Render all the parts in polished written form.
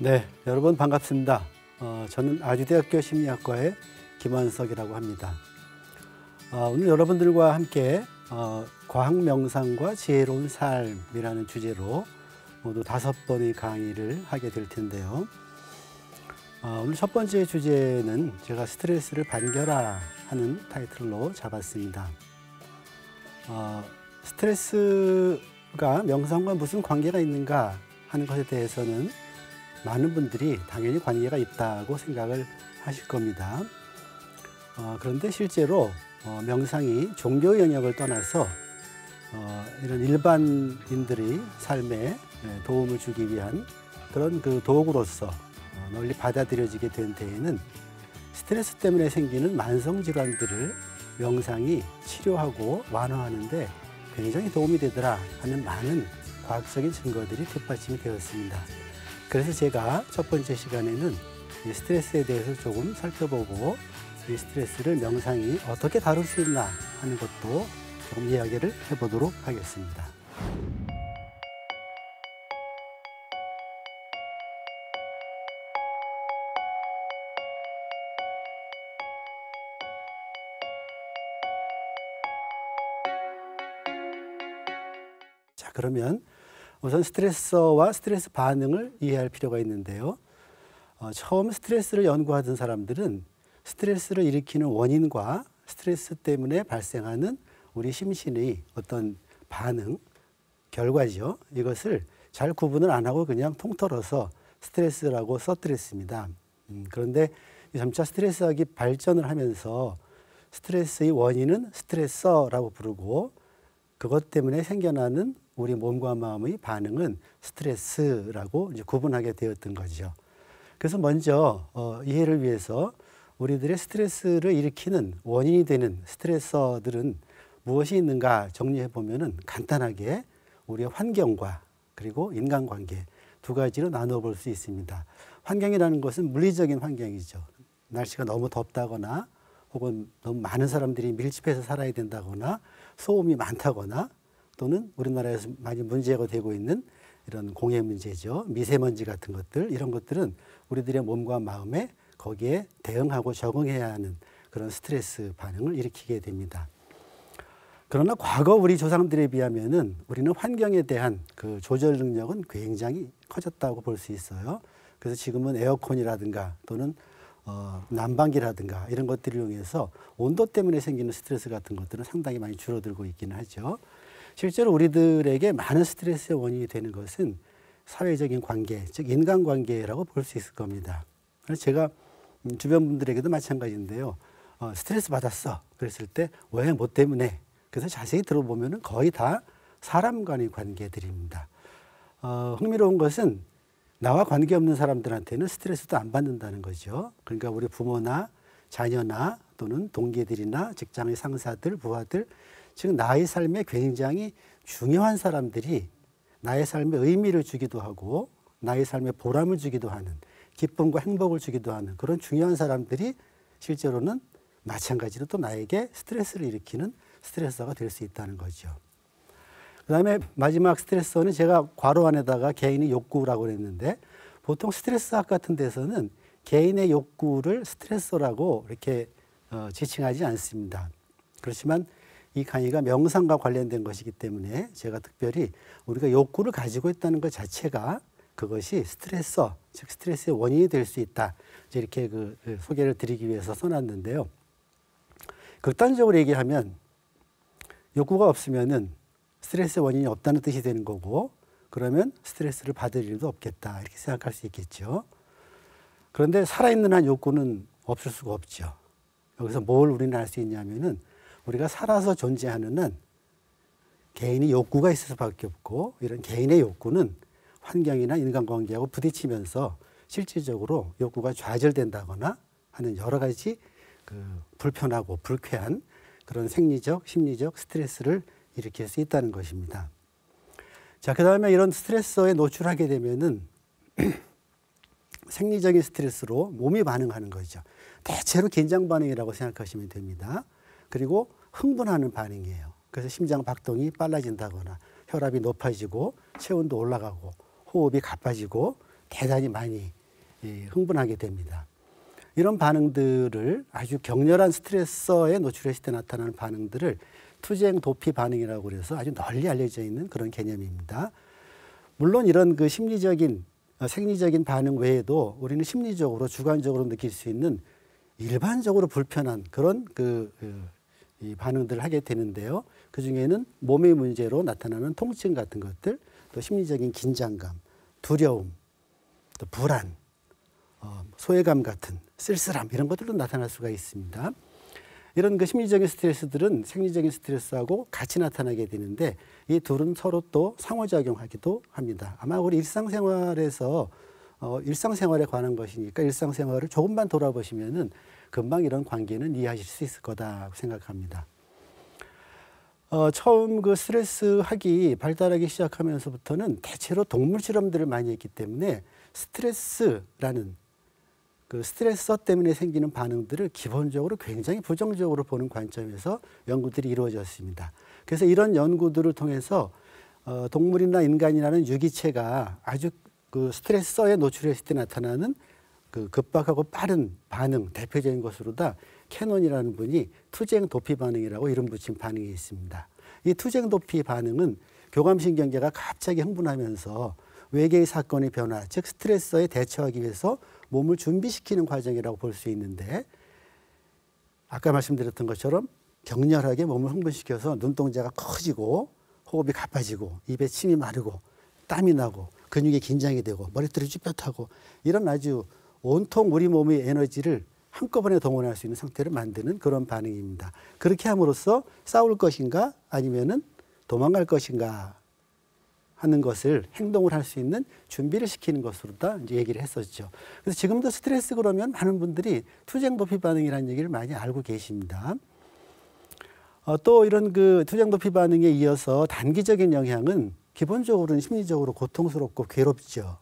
네, 여러분 반갑습니다. 저는 아주대학교 심리학과의 김원석이라고 합니다. 오늘 여러분들과 함께 과학 명상과 지혜로운 삶이라는 주제로 모두 5번의 강의를 하게 될 텐데요. 오늘 첫 번째 주제는 제가 스트레스를 반겨라하는 타이틀로 잡았습니다. 스트레스가 명상과 무슨 관계가 있는가 하는 것에 대해서는 많은 분들이 당연히 관계가 있다고 생각을 하실 겁니다. 그런데 실제로 명상이 종교 영역을 떠나서 이런 일반인들의 삶에 도움을 주기 위한 그런 그 도구로서 널리 받아들여지게 된 데에는 스트레스 때문에 생기는 만성 질환들을 명상이 치료하고 완화하는 데 굉장히 도움이 되더라 하는 많은 과학적인 증거들이 뒷받침이 되었습니다. 그래서 제가 첫 번째 시간에는 이 스트레스에 대해서 조금 살펴보고 이 스트레스를 명상이 어떻게 다룰 수 있나 하는 것도 조금 이야기를 해보도록 하겠습니다. 자, 그러면 우선 스트레서와 스트레스 반응을 이해할 필요가 있는데요. 처음 스트레스를 연구하던 사람들은 스트레스를 일으키는 원인과 스트레스 때문에 발생하는 우리 심신의 어떤 반응, 결과죠. 이것을 잘 구분을 안 하고 그냥 통틀어서 스트레스라고 써뜨렸습니다. 그런데 점차 스트레스학이 발전을 하면서 스트레스의 원인은 스트레서라고 부르고 그것 때문에 생겨나는 우리 몸과 마음의 반응은 스트레스라고 이제 구분하게 되었던 거죠. 그래서 먼저 이해를 위해서 우리들의 스트레스를 일으키는 원인이 되는 스트레서들은 무엇이 있는가 정리해 보면은 간단하게 우리의 환경과 그리고 인간관계 두 가지로 나누어 볼 수 있습니다. 환경이라는 것은 물리적인 환경이죠. 날씨가 너무 덥다거나 혹은 너무 많은 사람들이 밀집해서 살아야 된다거나 소음이 많다거나 또는 우리나라에서 많이 문제가 되고 있는 이런 공해 문제죠. 미세먼지 같은 것들, 이런 것들은 우리들의 몸과 마음에 거기에 대응하고 적응해야 하는 그런 스트레스 반응을 일으키게 됩니다. 그러나 과거 우리 조상들에 비하면은 우리는 환경에 대한 그 조절 능력은 굉장히 커졌다고 볼 수 있어요. 그래서 지금은 에어컨이라든가 또는 난방기라든가 이런 것들을 이용해서 온도 때문에 생기는 스트레스 같은 것들은 상당히 많이 줄어들고 있기는 하죠. 실제로 우리들에게 많은 스트레스의 원인이 되는 것은 사회적인 관계, 즉 인간관계라고 볼 수 있을 겁니다. 그래서 제가 주변 분들에게도 마찬가지인데요. 스트레스 받았어. 그랬을 때 왜, 뭐 때문에? 그래서 자세히 들어보면 거의 다 사람 간의 관계들입니다. 흥미로운 것은 나와 관계없는 사람들한테는 스트레스도 안 받는다는 거죠. 그러니까 우리 부모나 자녀나 또는 동기들이나 직장의 상사들, 부하들, 즉 나의 삶에 굉장히 중요한 사람들이 나의 삶에 의미를 주기도 하고 나의 삶에 보람을 주기도 하는 기쁨과 행복을 주기도 하는 그런 중요한 사람들이 실제로는 마찬가지로 또 나에게 스트레스를 일으키는 스트레서가 될 수 있다는 거죠. 그 다음에 마지막 스트레서는 제가 괄호 안에다가 개인의 욕구라고 했는데 보통 스트레스학 같은 데서는 개인의 욕구를 스트레서라고 이렇게 지칭하지 않습니다. 그렇지만 이 강의가 명상과 관련된 것이기 때문에 제가 특별히 우리가 욕구를 가지고 있다는 것 자체가 그것이 스트레서, 즉 스트레스의 원인이 될 수 있다. 이렇게 그 소개를 드리기 위해서 써놨는데요. 극단적으로 얘기하면 욕구가 없으면은 스트레스의 원인이 없다는 뜻이 되는 거고 그러면 스트레스를 받을 일도 없겠다. 이렇게 생각할 수 있겠죠. 그런데 살아있는 한 욕구는 없을 수가 없죠. 여기서 뭘 우리는 알 수 있냐면은 우리가 살아서 존재하는 한 개인이 욕구가 있을 수밖에 없고 이런 개인의 욕구는 환경이나 인간관계하고 부딪히면서 실질적으로 욕구가 좌절된다거나 하는 여러 가지 그 불편하고 불쾌한 그런 생리적, 심리적 스트레스를 일으킬 수 있다는 것입니다. 자, 그 다음에 이런 스트레스에 노출하게 되면은 생리적인 스트레스로 몸이 반응하는 거죠. 대체로 긴장 반응이라고 생각하시면 됩니다. 그리고 흥분하는 반응이에요. 그래서 심장 박동이 빨라진다거나 혈압이 높아지고 체온도 올라가고 호흡이 가빠지고 대단히 많이 흥분하게 됩니다. 이런 반응들을 아주 격렬한 스트레서에 노출했을 때 나타나는 반응들을 투쟁 도피 반응이라고 그래서 아주 널리 알려져 있는 그런 개념입니다. 물론 이런 그 심리적인 생리적인 반응 외에도 우리는 심리적으로 주관적으로 느낄 수 있는 일반적으로 불편한 그런 이 반응들을 하게 되는데요. 그 중에는 몸의 문제로 나타나는 통증 같은 것들, 또 심리적인 긴장감, 두려움, 또 불안, 소외감 같은 쓸쓸함 이런 것들도 나타날 수가 있습니다. 이런 그 심리적인 스트레스들은 생리적인 스트레스하고 같이 나타나게 되는데 이 둘은 서로 또 상호작용하기도 합니다. 아마 우리 일상생활에서 일상생활에 관한 것이니까 일상생활을 조금만 돌아보시면은 금방 이런 관계는 이해하실 수 있을 거다 생각합니다. 처음 그 스트레스 학이 발달하기 시작하면서부터는 대체로 동물 실험들을 많이 했기 때문에 스트레스라는 그 스트레서 때문에 생기는 반응들을 기본적으로 굉장히 부정적으로 보는 관점에서 연구들이 이루어졌습니다. 그래서 이런 연구들을 통해서 동물이나 인간이라는 유기체가 아주 그 스트레서에 노출했을 때 나타나는 그 급박하고 빠른 반응 대표적인 것으로다 캐논이라는 분이 투쟁 도피 반응이라고 이름 붙인 반응이 있습니다. 이 투쟁 도피 반응은 교감신경계가 갑자기 흥분하면서 외계의 사건의 변화, 즉 스트레서에 대처하기 위해서 몸을 준비시키는 과정이라고 볼 수 있는데 아까 말씀드렸던 것처럼 격렬하게 몸을 흥분시켜서 눈동자가 커지고 호흡이 가빠지고 입에 침이 마르고 땀이 나고 근육이 긴장이 되고 머리털이 쭈뼛하고 이런 아주 온통 우리 몸의 에너지를 한꺼번에 동원할 수 있는 상태를 만드는 그런 반응입니다. 그렇게 함으로써 싸울 것인가 아니면은 도망갈 것인가 하는 것을 행동을 할 수 있는 준비를 시키는 것으로 다 이제 얘기를 했었죠. 그래서 지금도 스트레스 그러면 많은 분들이 투쟁 도피 반응이라는 얘기를 많이 알고 계십니다. 또 이런 그 투쟁 도피 반응에 이어서 단기적인 영향은 기본적으로는 심리적으로 고통스럽고 괴롭죠.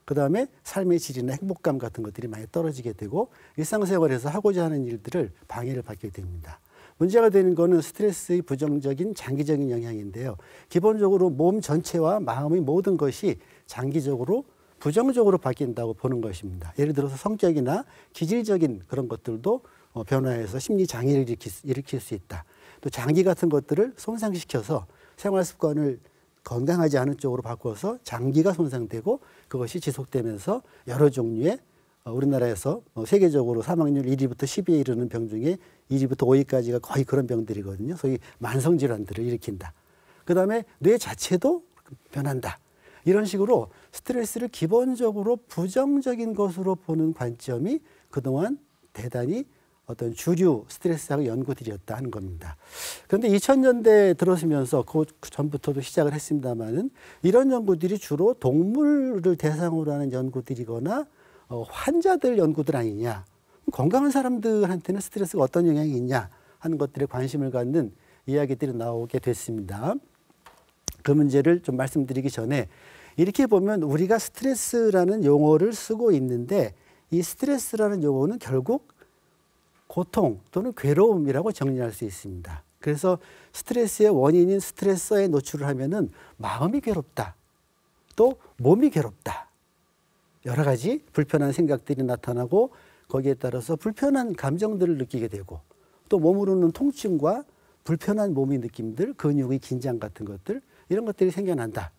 그 다음에 삶의 질이나 행복감 같은 것들이 많이 떨어지게 되고 일상생활에서 하고자 하는 일들을 방해를 받게 됩니다. 문제가 되는 것은 스트레스의 부정적인 장기적인 영향인데요. 기본적으로 몸 전체와 마음의 모든 것이 장기적으로 부정적으로 바뀐다고 보는 것입니다. 예를 들어서 성격이나 기질적인 그런 것들도 변화해서 심리 장애를 일으킬 수 있다. 또 장기 같은 것들을 손상시켜서 생활 습관을 건강하지 않은 쪽으로 바꿔서 장기가 손상되고 그것이 지속되면서 여러 종류의 우리나라에서 세계적으로 사망률 1위부터 10위에 이르는 병 중에 1위부터 5위까지가 거의 그런 병들이거든요. 소위 만성질환들을 일으킨다. 그 다음에 뇌 자체도 변한다. 이런 식으로 스트레스를 기본적으로 부정적인 것으로 보는 관점이 그동안 대단히 어떤 주류 스트레스학 연구들이었다 하는 겁니다. 그런데 2000년대 들어서면서 그 전부터도 시작을 했습니다만은 이런 연구들이 주로 동물을 대상으로 하는 연구들이거나 환자들 연구들 아니냐. 건강한 사람들한테는 스트레스가 어떤 영향이 있냐 하는 것들에 관심을 갖는 이야기들이 나오게 됐습니다. 그 문제를 좀 말씀드리기 전에 이렇게 보면 우리가 스트레스라는 용어를 쓰고 있는데 이 스트레스라는 용어는 결국 고통 또는 괴로움이라고 정리할 수 있습니다. 그래서 스트레스의 원인인 스트레서에 노출을 하면은 마음이 괴롭다. 또 몸이 괴롭다. 여러 가지 불편한 생각들이 나타나고 거기에 따라서 불편한 감정들을 느끼게 되고 또 몸으로는 통증과 불편한 몸의 느낌들, 근육의 긴장 같은 것들 이런 것들이 생겨난다.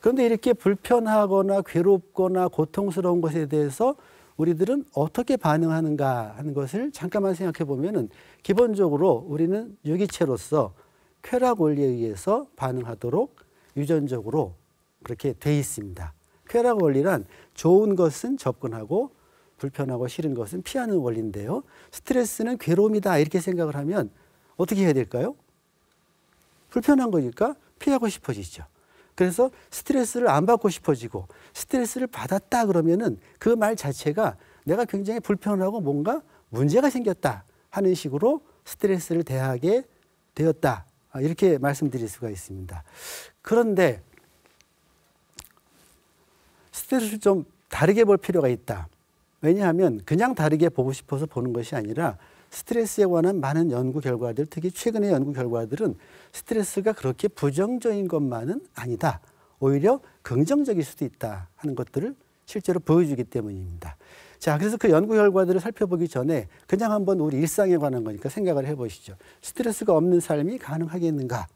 그런데 이렇게 불편하거나 괴롭거나 고통스러운 것에 대해서 우리들은 어떻게 반응하는가 하는 것을 잠깐만 생각해 보면은 기본적으로 우리는 유기체로서 쾌락 원리에 의해서 반응하도록 유전적으로 그렇게 돼 있습니다. 쾌락 원리란 좋은 것은 접근하고 불편하고 싫은 것은 피하는 원리인데요. 스트레스는 괴로움이다 이렇게 생각을 하면 어떻게 해야 될까요? 불편한 거니까 피하고 싶어지죠. 그래서 스트레스를 안 받고 싶어지고 스트레스를 받았다 그러면은 그 말 자체가 내가 굉장히 불편하고 뭔가 문제가 생겼다 하는 식으로 스트레스를 대하게 되었다. 이렇게 말씀드릴 수가 있습니다. 그런데 스트레스를 좀 다르게 볼 필요가 있다. 왜냐하면 그냥 다르게 보고 싶어서 보는 것이 아니라 스트레스에 관한 많은 연구 결과들, 특히 최근의 연구 결과들은 스트레스가 그렇게 부정적인 것만은 아니다. 오히려 긍정적일 수도 있다 하는 것들을 실제로 보여주기 때문입니다. 자, 그래서 그 연구 결과들을 살펴보기 전에 그냥 한번 우리 일상에 관한 거니까 생각을 해보시죠. 스트레스가 없는 삶이 가능하겠는가?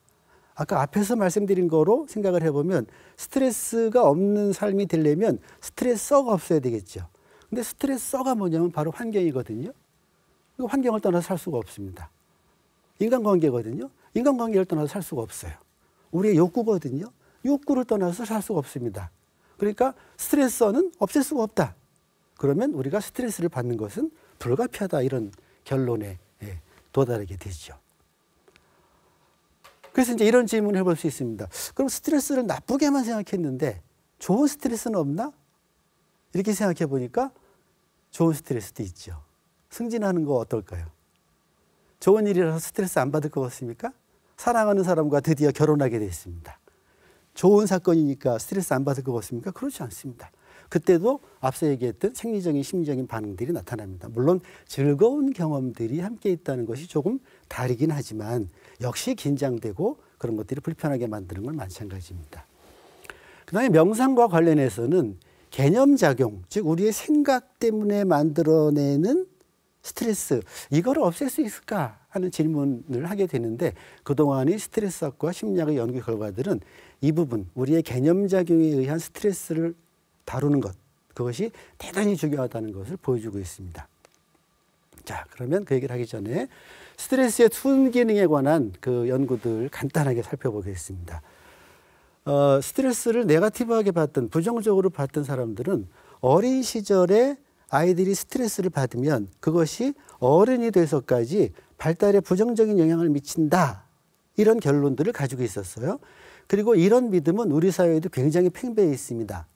아까 앞에서 말씀드린 거로 생각을 해보면 스트레스가 없는 삶이 되려면 스트레서가 없어야 되겠죠. 근데 스트레서가 뭐냐면 바로 환경이거든요. 환경을 떠나서 살 수가 없습니다. 인간관계거든요. 인간관계를 떠나서 살 수가 없어요. 우리의 욕구거든요. 욕구를 떠나서 살 수가 없습니다. 그러니까 스트레서는 없앨 수가 없다. 그러면 우리가 스트레스를 받는 것은 불가피하다, 이런 결론에 도달하게 되죠. 그래서 이제 이런 질문을 해볼 수 있습니다. 그럼 스트레스를 나쁘게만 생각했는데 좋은 스트레스는 없나? 이렇게 생각해 보니까 좋은 스트레스도 있죠. 승진하는 거 어떨까요? 좋은 일이라서 스트레스 안 받을 것 같습니까? 사랑하는 사람과 드디어 결혼하게 됐습니다. 좋은 사건이니까 스트레스 안 받을 것 같습니까? 그렇지 않습니다. 그때도 앞서 얘기했던 생리적인 심리적인 반응들이 나타납니다. 물론 즐거운 경험들이 함께 있다는 것이 조금 다르긴 하지만 역시 긴장되고 그런 것들이 불편하게 만드는 건 마찬가지입니다. 그다음에 명상과 관련해서는 개념작용, 즉 우리의 생각 때문에 만들어내는 스트레스, 이거를 없앨 수 있을까 하는 질문을 하게 되는데, 그동안의 스트레스학과 심리학의 연구 결과들은 이 부분, 우리의 개념작용에 의한 스트레스를 다루는 것, 그것이 대단히 중요하다는 것을 보여주고 있습니다. 자, 그러면 그 얘기를 하기 전에 스트레스의 순기능에 관한 그 연구들 간단하게 살펴보겠습니다. 스트레스를 네거티브하게 봤던, 부정적으로 봤던 사람들은 어린 시절에 아이들이 스트레스를 받으면 그것이 어른이 돼서까지 발달에 부정적인 영향을 미친다, 이런 결론들을 가지고 있었어요. 그리고 이런 믿음은 우리 사회에도 굉장히 팽배해 있습니다.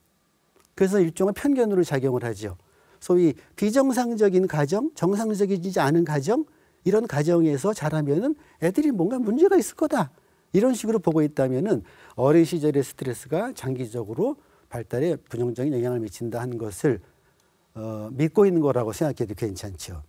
그래서 일종의 편견으로 작용을 하죠. 소위 비정상적인 가정, 정상적이지 않은 가정, 이런 가정에서 자라면은 애들이 뭔가 문제가 있을 거다, 이런 식으로 보고 있다면은 어린 시절의 스트레스가 장기적으로 발달에 부정적인 영향을 미친다 하는 것을 믿고 있는 거라고 생각해도 괜찮죠.